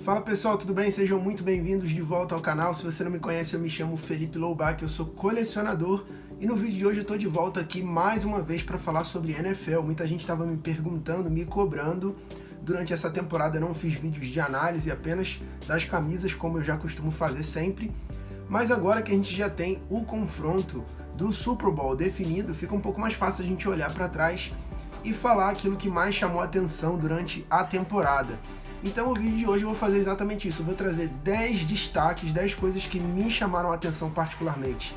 Fala pessoal, tudo bem? Sejam muito bem-vindos de volta ao canal. Se você não me conhece, eu me chamo Felipe Loubach, eu sou colecionador e no vídeo de hoje eu tô de volta aqui mais uma vez para falar sobre NFL. Muita gente estava me perguntando, me cobrando. Durante essa temporada eu não fiz vídeos de análise apenas das camisas, como eu já costumo fazer sempre. Mas agora que a gente já tem o confronto do Super Bowl definido, fica um pouco mais fácil a gente olhar para trás e falar aquilo que mais chamou a atenção durante a temporada. Então o vídeo de hoje eu vou fazer exatamente isso, eu vou trazer 10 destaques, 10 coisas que me chamaram a atenção particularmente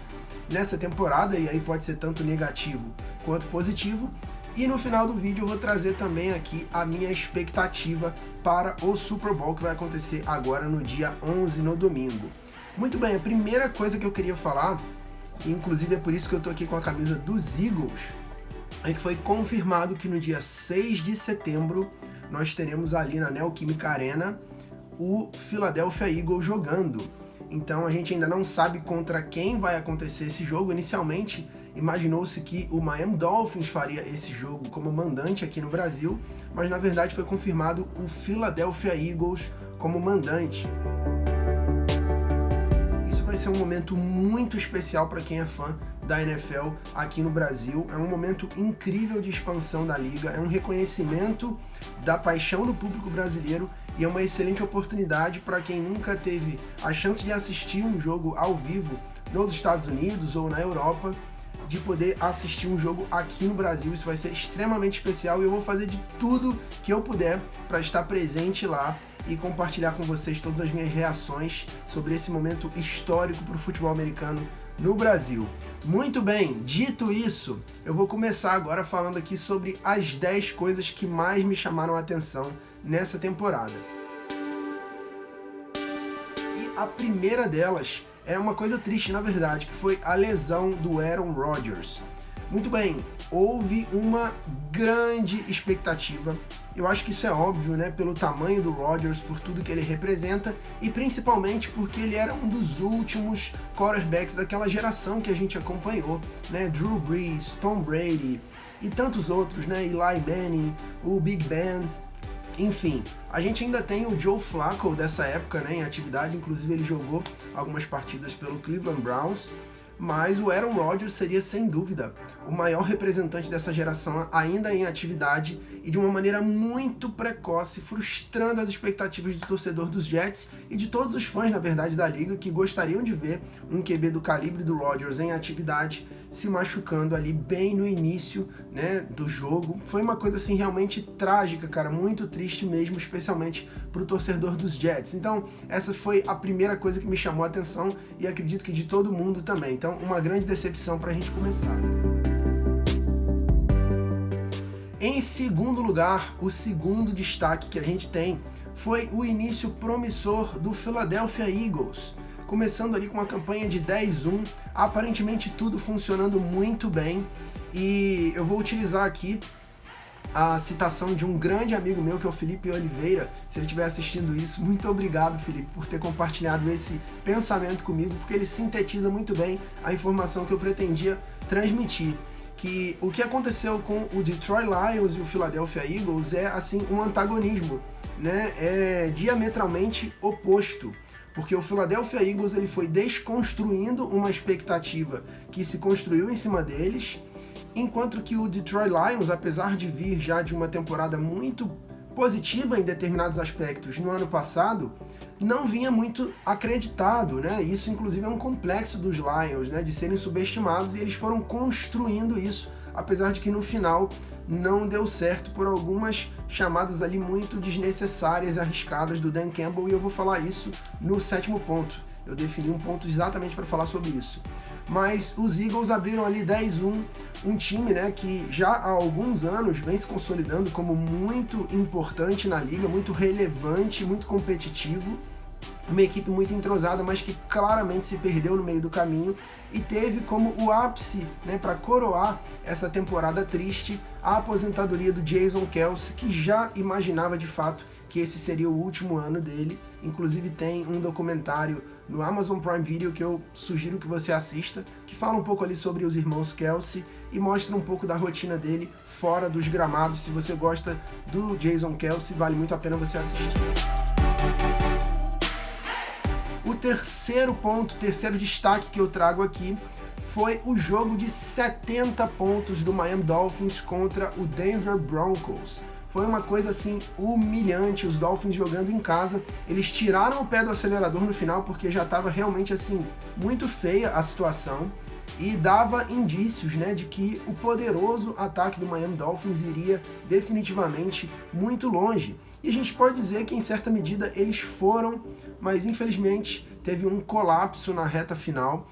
nessa temporada, e aí pode ser tanto negativo quanto positivo, e no final do vídeo eu vou trazer também aqui a minha expectativa para o Super Bowl que vai acontecer agora no dia 11, no domingo. Muito bem, a primeira coisa que eu queria falar, e inclusive é por isso que eu tô aqui com a camisa dos Eagles, é que foi confirmado que no dia 6 de setembro nós teremos ali na Neoquímica Arena o Philadelphia Eagles jogando. Então a gente ainda não sabe contra quem vai acontecer esse jogo. Inicialmente imaginou-se que o Miami Dolphins faria esse jogo como mandante aqui no Brasil, mas na verdade foi confirmado o Philadelphia Eagles como mandante. Isso vai ser um momento muito especial para quem é fã da NFL aqui no Brasil. É um momento incrível de expansão da liga, é um reconhecimento da paixão do público brasileiro e é uma excelente oportunidade para quem nunca teve a chance de assistir um jogo ao vivo nos Estados Unidos ou na Europa, de poder assistir um jogo aqui no Brasil. Isso vai ser extremamente especial e eu vou fazer de tudo que eu puder para estar presente lá e compartilhar com vocês todas as minhas reações sobre esse momento histórico para o futebol americano no Brasil. Muito bem, dito isso, eu vou começar agora falando aqui sobre as 10 coisas que mais me chamaram a atenção nessa temporada. E a primeira delas é uma coisa triste, na verdade, que foi a lesão do Aaron Rodgers. Muito bem, houve uma grande expectativa. Eu acho que isso é óbvio, né, pelo tamanho do Rodgers, por tudo que ele representa e principalmente porque ele era um dos últimos quarterbacks daquela geração que a gente acompanhou, né, Drew Brees, Tom Brady e tantos outros, né, Eli Manning, o Big Ben, enfim. A gente ainda tem o Joe Flacco dessa época, né, em atividade, inclusive ele jogou algumas partidas pelo Cleveland Browns. Mas o Aaron Rodgers seria, sem dúvida, o maior representante dessa geração ainda em atividade e de uma maneira muito precoce, frustrando as expectativas do torcedor dos Jets e de todos os fãs, na verdade, da liga, que gostariam de ver um QB do calibre do Rodgers em atividade se machucando ali bem no início, né, do jogo. Foi uma coisa assim realmente trágica, cara, muito triste mesmo, especialmente pro torcedor dos Jets. Então, essa foi a primeira coisa que me chamou a atenção e acredito que de todo mundo também. Então, uma grande decepção pra gente começar. Em segundo lugar, o segundo destaque que a gente tem foi o início promissor do Philadelphia Eagles. Começando ali com uma campanha de 10-1, aparentemente tudo funcionando muito bem, e eu vou utilizar aqui a citação de um grande amigo meu, que é o Felipe Oliveira. Se ele estiver assistindo isso, muito obrigado, Felipe, por ter compartilhado esse pensamento comigo, porque ele sintetiza muito bem a informação que eu pretendia transmitir. Que o que aconteceu com o Detroit Lions e o Philadelphia Eagles é assim um antagonismo, né? É diametralmente oposto. Porque o Philadelphia Eagles ele foi desconstruindo uma expectativa que se construiu em cima deles, enquanto que o Detroit Lions, apesar de vir já de uma temporada muito positiva em determinados aspectos no ano passado, não vinha muito acreditado, né? Isso inclusive é um complexo dos Lions, né, de serem subestimados, e eles foram construindo isso, apesar de que no final não deu certo por algumas chamadas ali muito desnecessárias e arriscadas do Dan Campbell, e eu vou falar isso no sétimo ponto. Eu defini um ponto exatamente para falar sobre isso. Mas os Eagles abriram ali 10-1, um time, né, que já há alguns anos vem se consolidando como muito importante na liga, muito relevante, muito competitivo, uma equipe muito entrosada, mas que claramente se perdeu no meio do caminho e teve como o ápice, né, para coroar essa temporada triste, a aposentadoria do Jason Kelce, que já imaginava de fato que esse seria o último ano dele. Inclusive tem um documentário no Amazon Prime Video que eu sugiro que você assista, que fala um pouco ali sobre os irmãos Kelce e mostra um pouco da rotina dele fora dos gramados. Se você gosta do Jason Kelce, vale muito a pena você assistir. terceiro ponto, terceiro destaque que eu trago aqui, foi o jogo de 70 pontos do Miami Dolphins contra o Denver Broncos. Foi uma coisa assim humilhante, os Dolphins jogando em casa. Eles tiraram o pé do acelerador no final porque já estava realmente assim muito feia a situação e dava indícios, né, de que o poderoso ataque do Miami Dolphins iria definitivamente muito longe. E a gente pode dizer que em certa medida eles foram, mas infelizmente teve um colapso na reta final.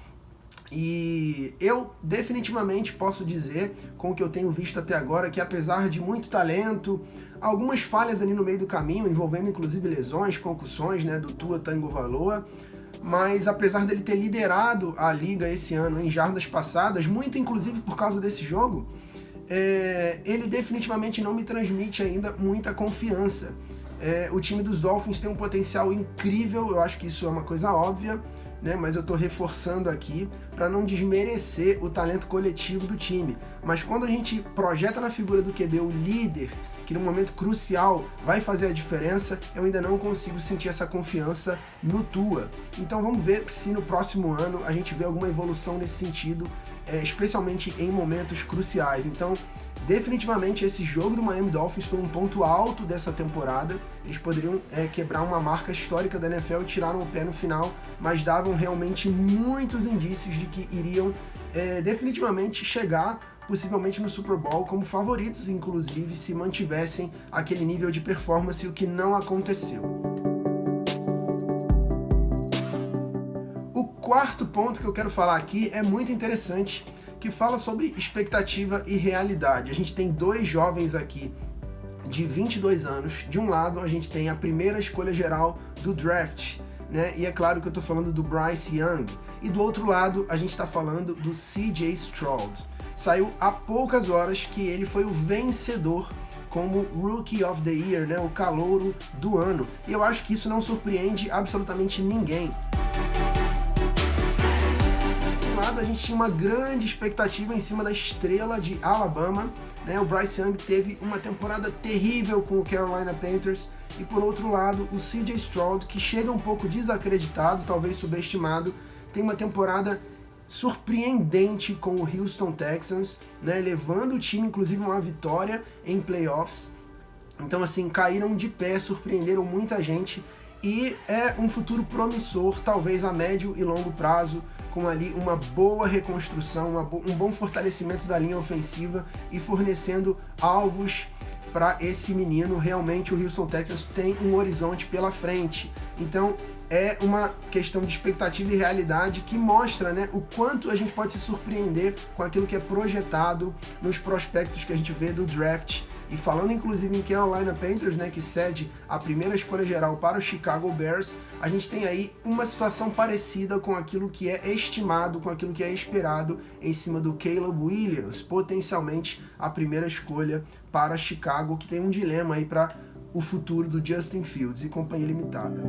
E eu definitivamente posso dizer, com o que eu tenho visto até agora, que apesar de muito talento, algumas falhas ali no meio do caminho, envolvendo inclusive lesões, concussões, né, do Tua Tagovailoa, mas apesar dele ter liderado a liga esse ano em jardas passadas, muito inclusive por causa desse jogo, ele definitivamente não me transmite ainda muita confiança. O time dos Dolphins tem um potencial incrível, eu acho que isso é uma coisa óbvia, né, mas eu estou reforçando aqui para não desmerecer o talento coletivo do time. Mas quando a gente projeta na figura do QB o líder, que no momento crucial vai fazer a diferença, eu ainda não consigo sentir essa confiança no Tua. Então vamos ver se no próximo ano a gente vê alguma evolução nesse sentido, especialmente em momentos cruciais. Então, definitivamente esse jogo do Miami Dolphins foi um ponto alto dessa temporada. Eles poderiam quebrar uma marca histórica da NFL e tiraram o pé no final, mas davam realmente muitos indícios de que iriam definitivamente chegar possivelmente no Super Bowl como favoritos, inclusive se mantivessem aquele nível de performance, o que não aconteceu. O quarto ponto que eu quero falar aqui é muito interessante, que fala sobre expectativa e realidade. A gente tem dois jovens aqui de 22 anos. De um lado, a gente tem a primeira escolha geral do draft, né? E é claro que eu estou falando do Bryce Young. E do outro lado, a gente está falando do CJ Stroud. Saiu há poucas horas que ele foi o vencedor como Rookie of the Year, né? O calouro do ano. E eu acho que isso não surpreende absolutamente ninguém. A gente tinha uma grande expectativa em cima da estrela de Alabama, né? O Bryce Young teve uma temporada terrível com o Carolina Panthers, e por outro lado o CJ Stroud, que chega um pouco desacreditado, talvez subestimado, tem uma temporada surpreendente com o Houston Texans, né? Levando o time inclusive a uma vitória em playoffs. Então assim, caíram de pé, surpreenderam muita gente, e é um futuro promissor, talvez a médio e longo prazo, com ali uma boa reconstrução, um bom fortalecimento da linha ofensiva e fornecendo alvos para esse menino. Realmente o Houston Texans tem um horizonte pela frente. Então é uma questão de expectativa e realidade que mostra, né, o quanto a gente pode se surpreender com aquilo que é projetado nos prospectos que a gente vê do draft. E falando inclusive em Carolina Panthers, né, que cede a primeira escolha geral para o Chicago Bears, a gente tem aí uma situação parecida com aquilo que é estimado, com aquilo que é esperado em cima do Caleb Williams, potencialmente a primeira escolha para Chicago, que tem um dilema aí para o futuro do Justin Fields e companhia limitada.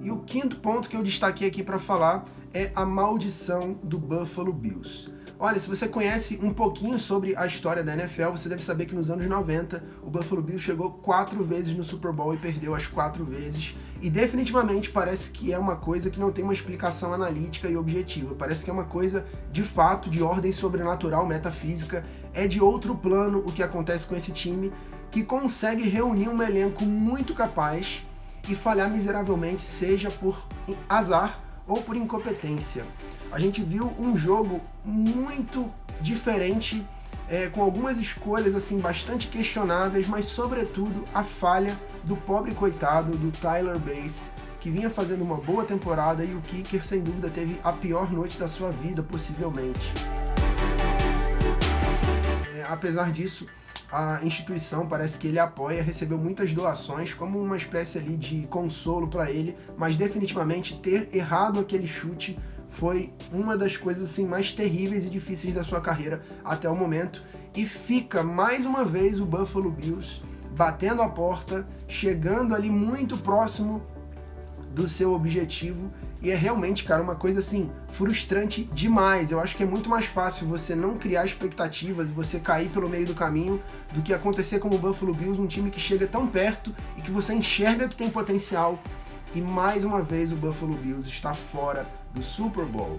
E o quinto ponto que eu destaquei aqui para falar é a maldição do Buffalo Bills. Olha, se você conhece um pouquinho sobre a história da NFL, você deve saber que nos anos 90 o Buffalo Bills chegou 4 vezes no Super Bowl e perdeu as 4 vezes. E definitivamente parece que é uma coisa que não tem uma explicação analítica e objetiva. Parece que é uma coisa de fato, de ordem sobrenatural, metafísica. É de outro plano o que acontece com esse time, que consegue reunir um elenco muito capaz e falhar miseravelmente, seja por azar ou por incompetência. A gente viu um jogo muito diferente, com algumas escolhas assim bastante questionáveis, mas sobretudo a falha do pobre coitado do Tyler Bass, que vinha fazendo uma boa temporada, e o kicker sem dúvida teve a pior noite da sua vida, possivelmente. Apesar disso, a instituição, parece que ele apoia, recebeu muitas doações como uma espécie ali de consolo para ele, mas definitivamente ter errado aquele chute foi uma das coisas assim mais terríveis e difíceis da sua carreira até o momento, e fica mais uma vez o Buffalo Bills batendo a porta, chegando ali muito próximo do seu objetivo, e é realmente, cara, uma coisa assim, frustrante demais. Eu acho que é muito mais fácil você não criar expectativas e você cair pelo meio do caminho do que acontecer como o Buffalo Bills, um time que chega tão perto e que você enxerga que tem potencial, e mais uma vez o Buffalo Bills está fora do Super Bowl.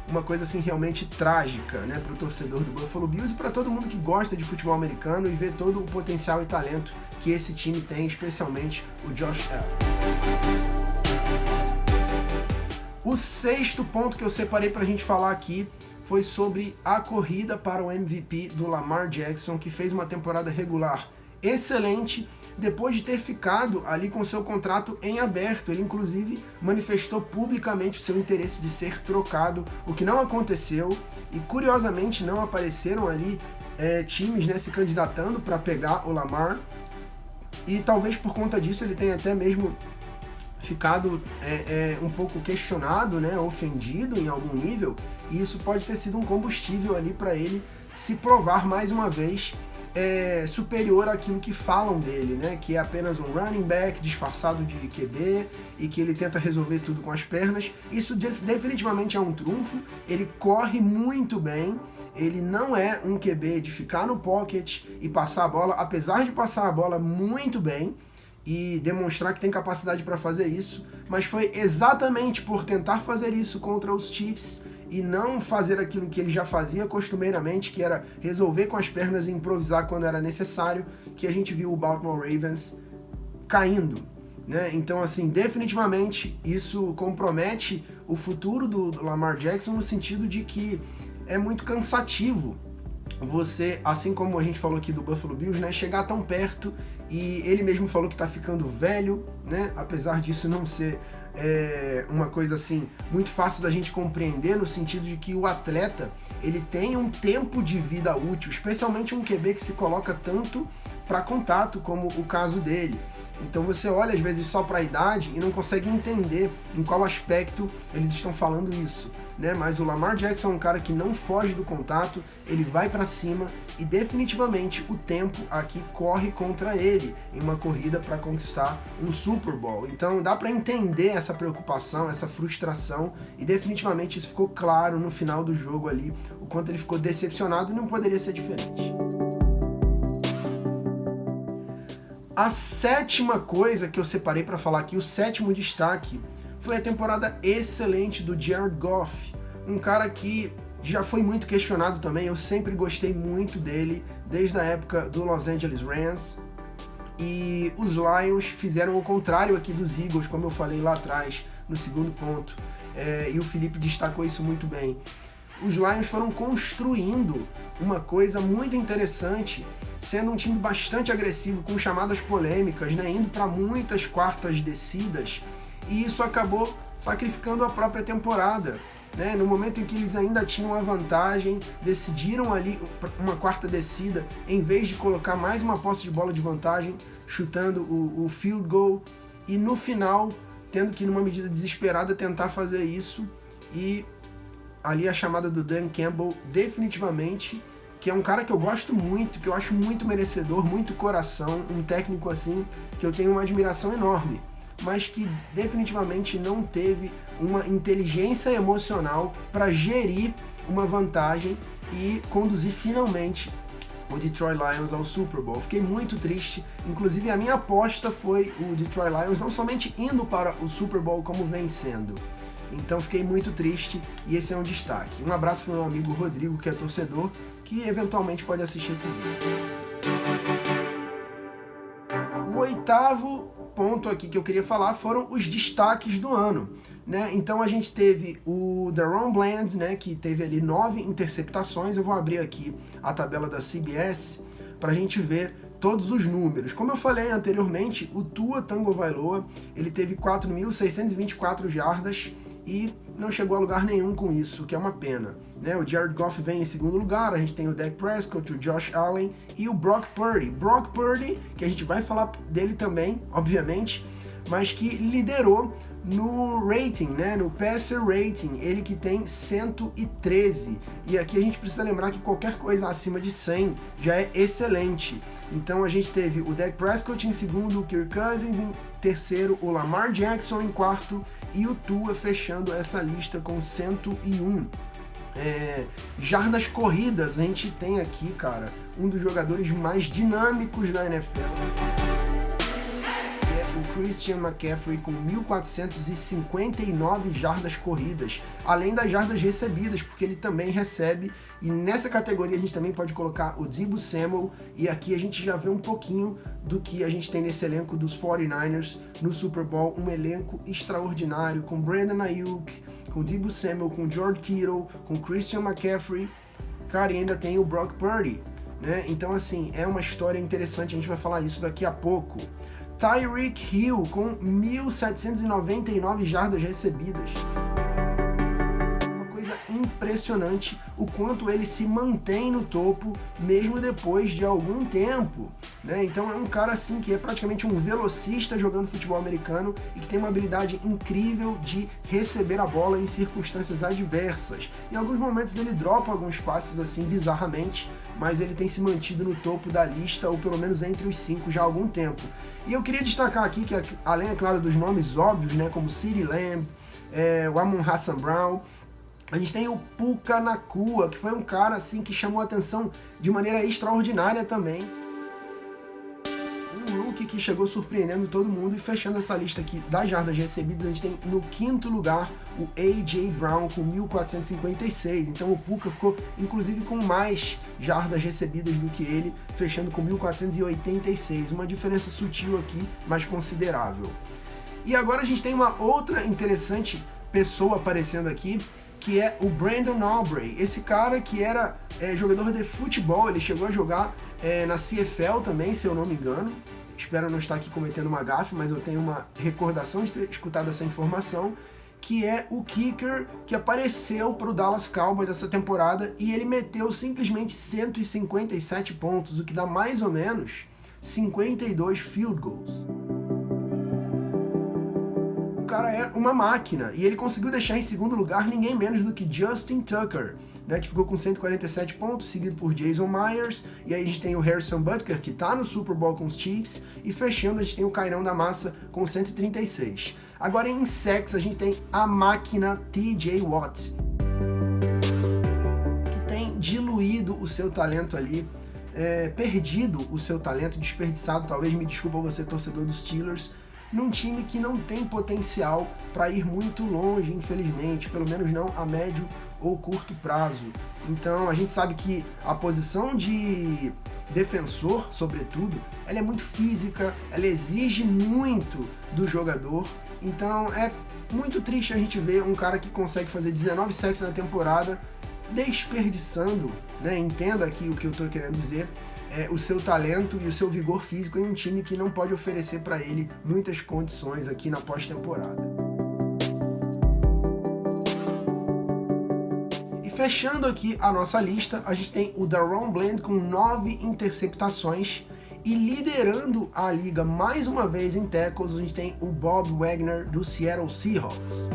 Uma coisa assim realmente trágica, né, para o torcedor do Buffalo Bills e para todo mundo que gosta de futebol americano e vê todo o potencial e talento que esse time tem, especialmente o Josh Allen. O sexto ponto que eu separei para a gente falar aqui foi sobre a corrida para o MVP do Lamar Jackson, que fez uma temporada regular excelente, depois de ter ficado ali com seu contrato em aberto. Ele inclusive manifestou publicamente o seu interesse de ser trocado, o que não aconteceu, e curiosamente não apareceram ali times, né, se candidatando para pegar o Lamar, e talvez por conta disso ele tenha até mesmo ficado um pouco questionado, né, ofendido em algum nível, e isso pode ter sido um combustível ali para ele se provar mais uma vez superior àquilo que falam dele, né, que é apenas um running back disfarçado de QB e que ele tenta resolver tudo com as pernas. Isso definitivamente é um trunfo. Ele corre muito bem, ele não é um QB de ficar no pocket e passar a bola, apesar de passar a bola muito bem e demonstrar que tem capacidade para fazer isso, mas foi exatamente por tentar fazer isso contra os Chiefs e não fazer aquilo que ele já fazia costumeiramente, que era resolver com as pernas e improvisar quando era necessário, que a gente viu o Baltimore Ravens caindo, né? Então, assim, definitivamente isso compromete o futuro do Lamar Jackson, no sentido de que é muito cansativo você, assim como a gente falou aqui do Buffalo Bills, né, chegar tão perto, e ele mesmo falou que tá ficando velho, né, apesar disso não ser uma coisa assim muito fácil da gente compreender, no sentido de que o atleta, ele tem um tempo de vida útil, especialmente um QB que se coloca tanto para contato, como o caso dele. Então você olha às vezes só para a idade e não consegue entender em qual aspecto eles estão falando isso, né? Mas o Lamar Jackson é um cara que não foge do contato, ele vai para cima, e definitivamente o tempo aqui corre contra ele em uma corrida para conquistar um Super Bowl. Então dá para entender essa preocupação, essa frustração, e definitivamente isso ficou claro no final do jogo ali, o quanto ele ficou decepcionado, e não poderia ser diferente. A sétima coisa que eu separei para falar aqui, o sétimo destaque, foi a temporada excelente do Jared Goff, um cara que já foi muito questionado também. Eu sempre gostei muito dele, desde a época do Los Angeles Rams, e os Lions fizeram o contrário aqui dos Eagles, como eu falei lá atrás, no segundo ponto, e o Felipe destacou isso muito bem. Os Lions foram construindo uma coisa muito interessante, sendo um time bastante agressivo, com chamadas polêmicas, né, indo para muitas quartas descidas, e isso acabou sacrificando a própria temporada, né? No momento em que eles ainda tinham a vantagem, decidiram ali uma quarta descida, em vez de colocar mais uma posse de bola de vantagem, chutando o field goal, e no final, tendo que, numa medida desesperada, tentar fazer isso, e ali a chamada do Dan Campbell, definitivamente, que é um cara que eu gosto muito, que eu acho muito merecedor, muito coração, um técnico assim, que eu tenho uma admiração enorme, mas que definitivamente não teve uma inteligência emocional para gerir uma vantagem e conduzir finalmente o Detroit Lions ao Super Bowl. Fiquei muito triste, inclusive a minha aposta foi o Detroit Lions não somente indo para o Super Bowl como vem sendo. Então fiquei muito triste, e esse é um destaque. Um abraço para o meu amigo Rodrigo, que é torcedor, que eventualmente pode assistir esse vídeo. O oitavo ponto aqui que eu queria falar foram os destaques do ano, né? Então a gente teve o DaRon Bland, né, que teve ali 9 interceptações. Eu vou abrir aqui a tabela da CBS para a gente ver todos os números. Como eu falei anteriormente, o Tua Tagovailoa, ele teve 4.624 jardas e não chegou a lugar nenhum com isso, que é uma pena, né? O Jared Goff vem em segundo lugar, a gente tem o Dak Prescott, o Josh Allen e o Brock Purdy. Brock Purdy, que a gente vai falar dele também, obviamente, mas que liderou no rating, né, no passer rating, ele que tem 113, e aqui a gente precisa lembrar que qualquer coisa acima de 100 já é excelente. Então a gente teve o Dak Prescott em segundo, o Kirk Cousins em terceiro, o Lamar Jackson em quarto e o Tua fechando essa lista com 101. Jardas corridas, a gente tem aqui, cara, um dos jogadores mais dinâmicos da NFL. O Christian McCaffrey com 1.459 jardas corridas, além das jardas recebidas, porque ele também recebe, e nessa categoria a gente também pode colocar o Deebo Samuel, e aqui a gente já vê um pouquinho do que a gente tem nesse elenco dos 49ers no Super Bowl, um elenco extraordinário, com Brandon Ayuk, com Deebo Samuel, com George Kittle, com Christian McCaffrey, cara, e ainda tem o Brock Purdy, né? Então assim, é uma história interessante, a gente vai falar isso daqui a pouco. Tyreek Hill com 1.799 jardas recebidas. Uma coisa impressionante o quanto ele se mantém no topo mesmo depois de algum tempo, né? Então é um cara assim que é praticamente um velocista jogando futebol americano e que tem uma habilidade incrível de receber a bola em circunstâncias adversas. Em alguns momentos ele dropa alguns passes assim bizarramente, mas ele tem se mantido no topo da lista, ou pelo menos entre os 5 já há algum tempo. E eu queria destacar aqui que, além, é claro, dos nomes óbvios, né, como CeeDee Lamb, o Amon-Ra St. Brown, a gente tem o Puka Nacua, que foi um cara assim que chamou a atenção de maneira extraordinária também. Um rookie que chegou surpreendendo todo mundo, e fechando essa lista aqui das jardas recebidas, a gente tem no 5º lugar o A.J. Brown com 1.456, então o Puka ficou inclusive com mais jardas recebidas do que ele, fechando com 1.486, uma diferença sutil aqui, mas considerável. E agora a gente tem uma outra interessante pessoa aparecendo aqui, que é o Brandon Aubrey, esse cara que era jogador de futebol, ele chegou a jogar na CFL também, se eu não me engano. Espero não estar aqui cometendo uma gafe, mas eu tenho uma recordação de ter escutado essa informação, que é o kicker que apareceu para o Dallas Cowboys essa temporada, e ele meteu simplesmente 157 pontos, o que dá mais ou menos 52 field goals. O cara é uma máquina, e ele conseguiu deixar em segundo lugar ninguém menos do que Justin Tucker, né, que ficou com 147 pontos, seguido por Jason Myers, e aí a gente tem o Harrison Butker, que está no Super Bowl com os Chiefs, e fechando a gente tem o Cairão da Massa com 136. Agora em sacks a gente tem a máquina TJ Watt, que tem diluído o seu talento ali, perdido o seu talento, desperdiçado, talvez, me desculpa você torcedor dos Steelers, num time que não tem potencial para ir muito longe, infelizmente, pelo menos não a médio ou curto prazo. Então a gente sabe que a posição de defensor, sobretudo, ela é muito física, ela exige muito do jogador, então é muito triste a gente ver um cara que consegue fazer 19 sacks na temporada desperdiçando, né, entenda aqui o que eu estou querendo dizer, o seu talento e o seu vigor físico em um time que não pode oferecer para ele muitas condições aqui na pós-temporada. E fechando aqui a nossa lista, a gente tem o DaRon Bland com 9 interceptações, e liderando a liga mais uma vez em tackles, a gente tem o Bob Wagner do Seattle Seahawks.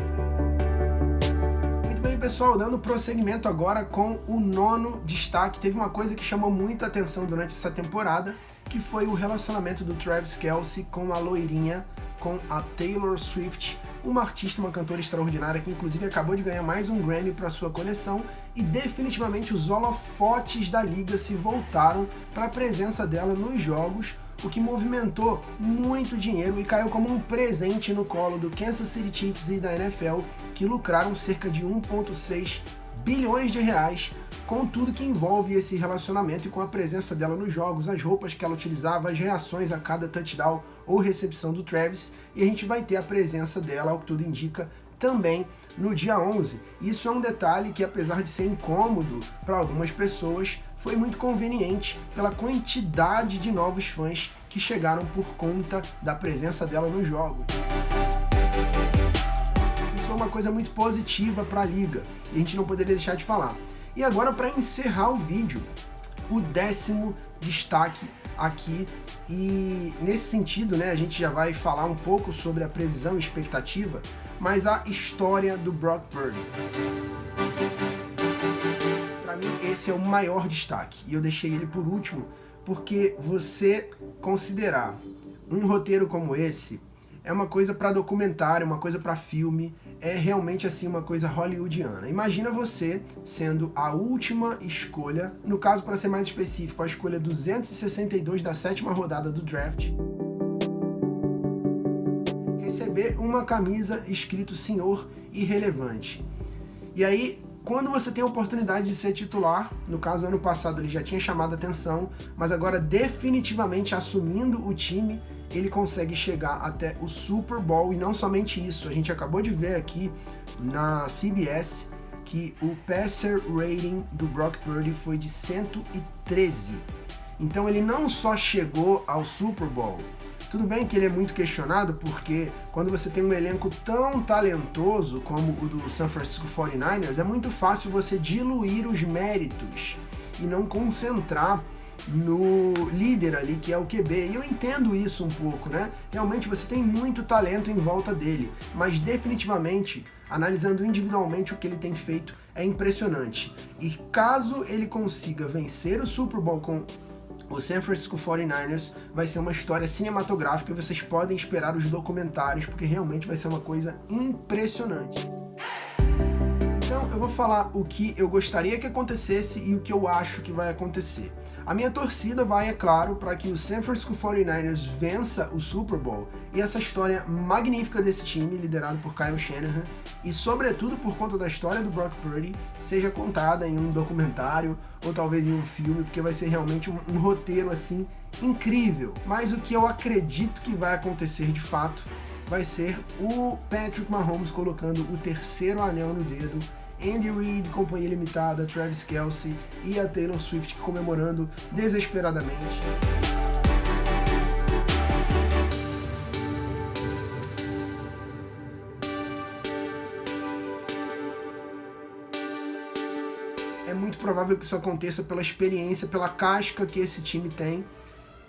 Pessoal, dando prosseguimento agora com o 9º destaque, teve uma coisa que chamou muita atenção durante essa temporada, que foi o relacionamento do Travis Kelce com a loirinha, com a Taylor Swift, uma artista, uma cantora extraordinária que inclusive acabou de ganhar mais um Grammy para sua coleção, e definitivamente os holofotes da liga se voltaram para a presença dela nos jogos, o que movimentou muito dinheiro e caiu como um presente no colo do Kansas City Chiefs e da NFL, que lucraram cerca de 1,6 bilhões de reais com tudo que envolve esse relacionamento e com a presença dela nos jogos, as roupas que ela utilizava, as reações a cada touchdown ou recepção do Travis, e a gente vai ter a presença dela, ao que tudo indica, também no dia 11. Isso é um detalhe que, apesar de ser incômodo para algumas pessoas, foi muito conveniente pela quantidade de novos fãs que chegaram por conta da presença dela no jogo. Isso é uma coisa muito positiva para a liga, e a gente não poderia deixar de falar. E agora, para encerrar o vídeo, o 10º destaque aqui, e nesse sentido, né, a gente já vai falar um pouco sobre a previsão e expectativa, mas a história do Brock Purdy. Para mim, esse é o maior destaque, e eu deixei ele por último, porque você considerar um roteiro como esse, é uma coisa para documentário, uma coisa para filme, é realmente assim uma coisa hollywoodiana. Imagina você sendo a última escolha, no caso para ser mais específico, a escolha 262 da 7ª rodada do draft, receber uma camisa escrito Senhor Irrelevante. E aí, quando você tem a oportunidade de ser titular, no caso ano passado ele já tinha chamado a atenção, mas agora definitivamente assumindo o time, ele consegue chegar até o Super Bowl. E não somente isso, a gente acabou de ver aqui na CBS que o passer rating do Brock Purdy foi de 113. Então ele não só chegou ao Super Bowl, tudo bem que ele é muito questionado porque quando você tem um elenco tão talentoso como o do San Francisco 49ers, é muito fácil você diluir os méritos e não concentrar no líder ali, que é o QB. E eu entendo isso um pouco, né? Realmente você tem muito talento em volta dele, mas definitivamente, analisando individualmente o que ele tem feito, é impressionante. E caso ele consiga vencer o Super Bowl com o San Francisco 49ers, vai ser uma história cinematográfica e vocês podem esperar os documentários, porque realmente vai ser uma coisa impressionante. Então eu vou falar o que eu gostaria que acontecesse e o que eu acho que vai acontecer. A minha torcida vai, é claro, para que o San Francisco 49ers vença o Super Bowl e essa história magnífica desse time, liderado por Kyle Shanahan, e sobretudo por conta da história do Brock Purdy, seja contada em um documentário ou talvez em um filme, porque vai ser realmente um roteiro assim incrível. Mas o que eu acredito que vai acontecer de fato vai ser o Patrick Mahomes colocando o 3º anel no dedo, Andy Reid, Companhia Limitada, Travis Kelce e a Taylor Swift comemorando desesperadamente. É muito provável que isso aconteça pela experiência, pela casca que esse time tem.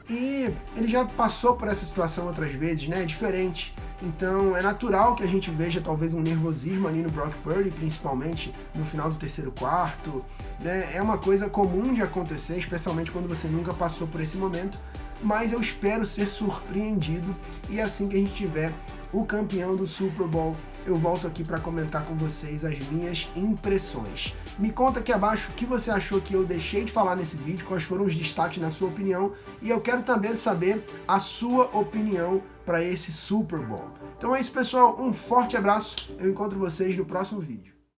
E ele já passou por essa situação outras vezes, né? É diferente. Então é natural que a gente veja talvez um nervosismo ali no Brock Purdy, principalmente no final do 3º quarto, né? É uma coisa comum de acontecer, especialmente quando você nunca passou por esse momento, mas eu espero ser surpreendido e assim que a gente tiver o campeão do Super Bowl, eu volto aqui para comentar com vocês as minhas impressões. Me conta aqui abaixo o que você achou que eu deixei de falar nesse vídeo, quais foram os destaques na sua opinião, e eu quero também saber a sua opinião para esse Super Bowl. Então é isso, pessoal, um forte abraço, eu encontro vocês no próximo vídeo.